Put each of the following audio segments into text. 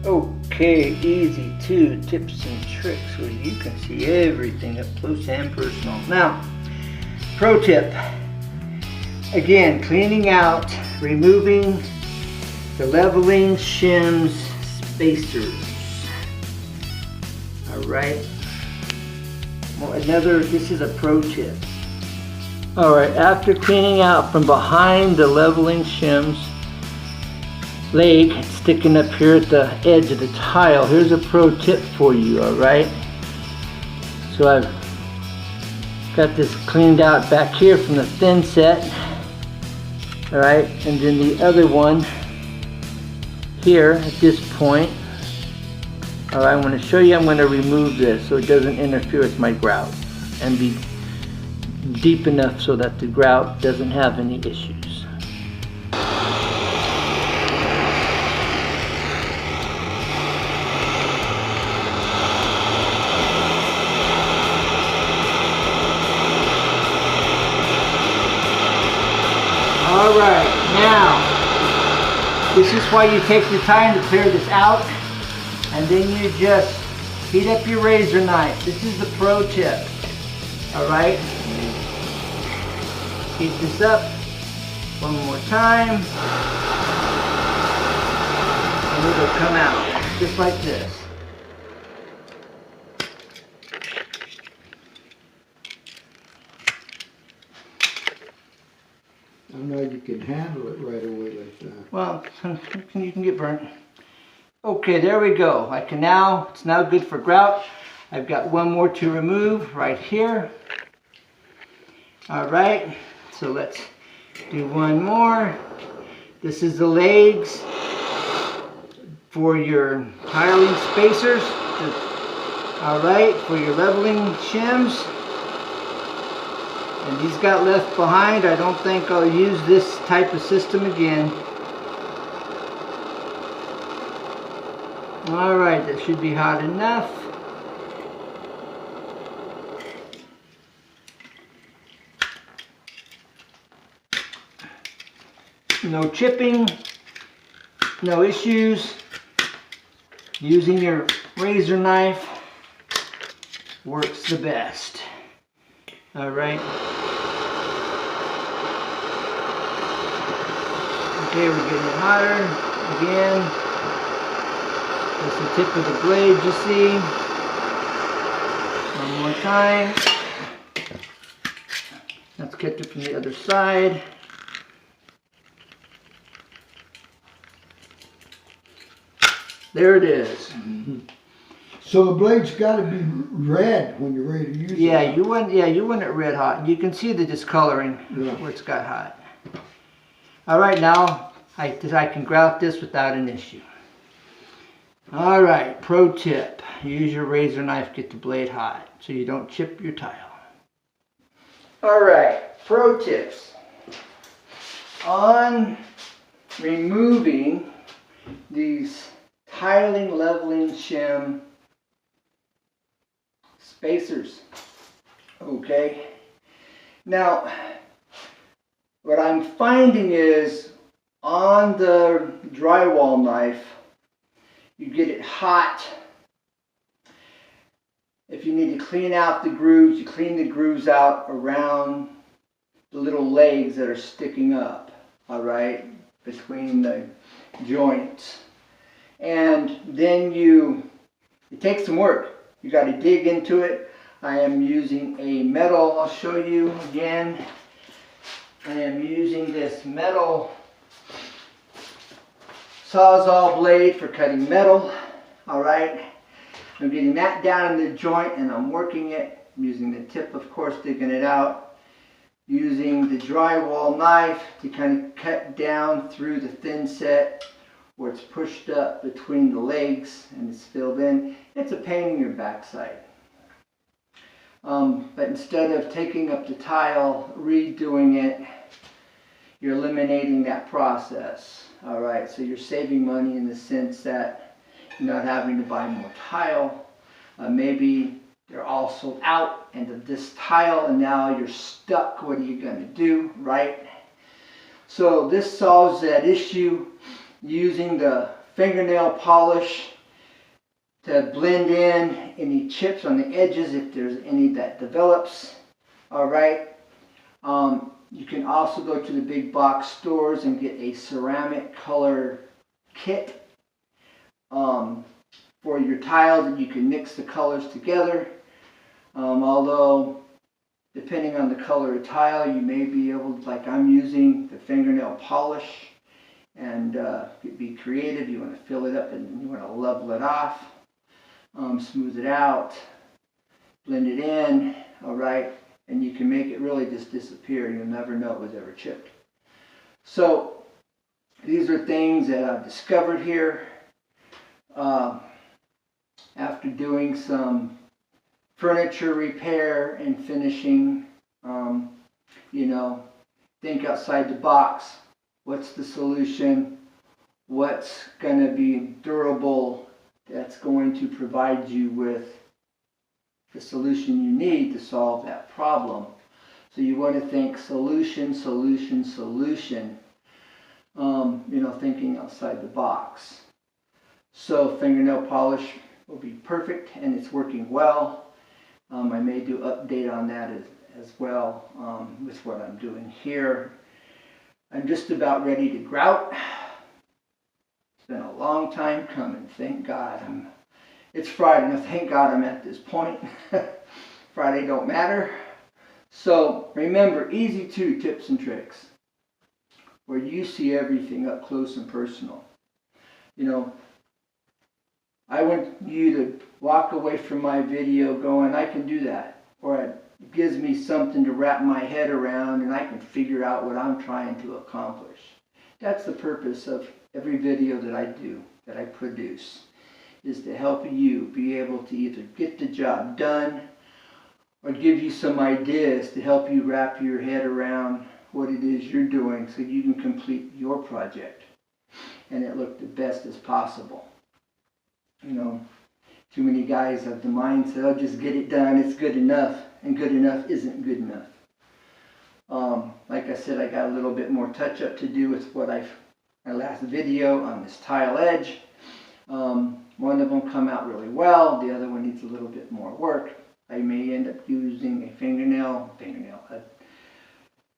Okay, easy 2 tips and tricks where you can see everything up close and personal. Now, pro tip. Again, cleaning out, removing the leveling shims spacers. Alright. This is a pro tip. Alright, after cleaning out from behind the leveling shims leg sticking up here at the edge of the tile, here's a pro tip for you, alright? So I've got this cleaned out back here from the thin set, alright, and then the other one here at this point. Alright, I'm going to show you, I'm going to remove this so it doesn't interfere with my grout and be deep enough so that the grout doesn't have any issues. Alright, now, this is why you take your time to clear this out, and then you just heat up your razor knife. This is the pro tip. Alright, heat this up one more time, and it'll come out just like this. I know you can handle it right away like that. Well, you can get burnt. Okay, there we go. It's now good for grout. I've got one more to remove right here. Alright, so let's do one more. This is the legs for your tiling spacers. Alright, for your leveling shims. And these got left behind. I don't think I'll use this type of system again. Alright, that should be hot enough. No chipping, no issues. Using your razor knife works the best. Alright. Okay, we're getting it hotter again. That's the tip of the blade, you see. One more time. Let's get it from the other side. There it is. Mm-hmm. So the blade's got to be red when you're ready to use it. You want it red hot. You can see the discoloring where it's got hot. All right, now I can grout this without an issue. All right, pro tip: use your razor knife, get the blade hot so you don't chip your tile. All right, pro tips on removing these tiling leveling shim spacers. Okay, now what I'm finding is on the drywall knife you get it hot. If you need to clean out the grooves, you clean the grooves out around the little legs that are sticking up, alright, between the joints. And then it takes some work. You got to dig into it. I am using a metal, I'll show you again. I am using this metal Sawzall blade for cutting metal. Alright. I'm getting that down in the joint and I'm working it. I'm using the tip, of course, digging it out. Using the drywall knife to kind of cut down through the thin set where it's pushed up between the legs and it's filled in. It's a pain in your backside. But instead of taking up the tile, redoing it, you're eliminating that process. Alright, so you're saving money in the sense that you're not having to buy more tile. Maybe they're all sold out and of this tile and now you're stuck. What are you going to do, right? So this solves that issue using the fingernail polish to blend in any chips on the edges if there's any that develops. All right. You can also go to the big box stores and get a ceramic color kit for your tiles, and you can mix the colors together. Although, depending on the color of tile, you may be able to, like I'm using the fingernail polish, and be creative. You want to fill it up and you want to level it off, smooth it out, blend it in, all right, and you can make it really just disappear. You'll never know it was ever chipped. So these are things that I've discovered here after doing some furniture repair and finishing. You know, think outside the box. What's the solution? What's going to be durable that's going to provide you with the solution you need to solve that problem? So you want to think solution, solution, solution. You know, thinking outside the box. So fingernail polish will be perfect, and it's working well. I may do update on that as well with what I'm doing here. I'm just about ready to grout. It's been a long time coming, thank God. It's Friday, now thank God I'm at this point. Friday don't matter. So remember, easy 2 tips and tricks where you see everything up close and personal. You know, I want you to walk away from my video going, I can do that. Or it gives me something to wrap my head around, and I can figure out what I'm trying to accomplish. That's the purpose of every video that I do, that I produce, is to help you be able to either get the job done or give you some ideas to help you wrap your head around what it is you're doing so you can complete your project and it look the best as possible. You know, too many guys have the mindset, oh, just get it done, it's good enough, and good enough isn't good enough. Like I said, I got a little bit more touch up to do with what my last video on this tile edge. One of them come out really well, the other one needs a little bit more work. I may end up using a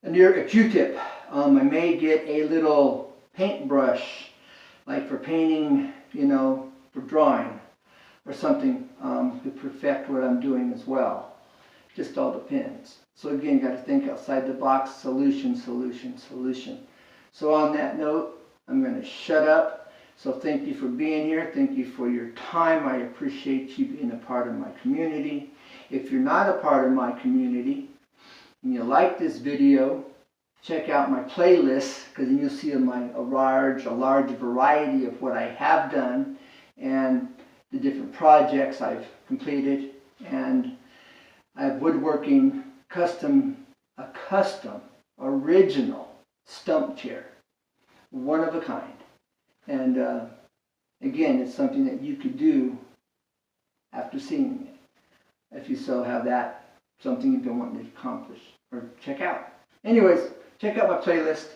a Q-tip. I may get a little paintbrush, like for painting, you know, for drawing or something to perfect what I'm doing as well. Just all depends. So again, got to think outside the box, solution, solution, solution. So on that note, I'm going to shut up. So thank you for being here. Thank you for your time. I appreciate you being a part of my community. If you're not a part of my community and you like this video, check out my playlist, because then you'll see a large variety of what I have done and the different projects I've completed. And I have woodworking a custom original stump chair, one of a kind. And again, it's something that you could do after seeing it, if you so have that, something you've been wanting to accomplish or check out. Anyways, check out my playlist.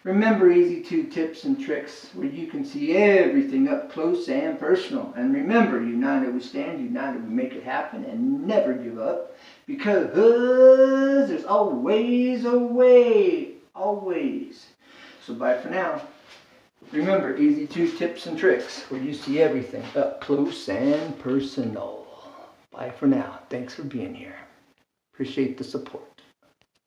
Remember, easy 2 tips and tricks where you can see everything up close and personal. And remember, united we stand, united we make it happen, and never give up, because there's always a way, always. So bye for now. Remember, easy 2 tips and tricks where you see everything up close and personal. Bye for now. Thanks for being here. Appreciate the support.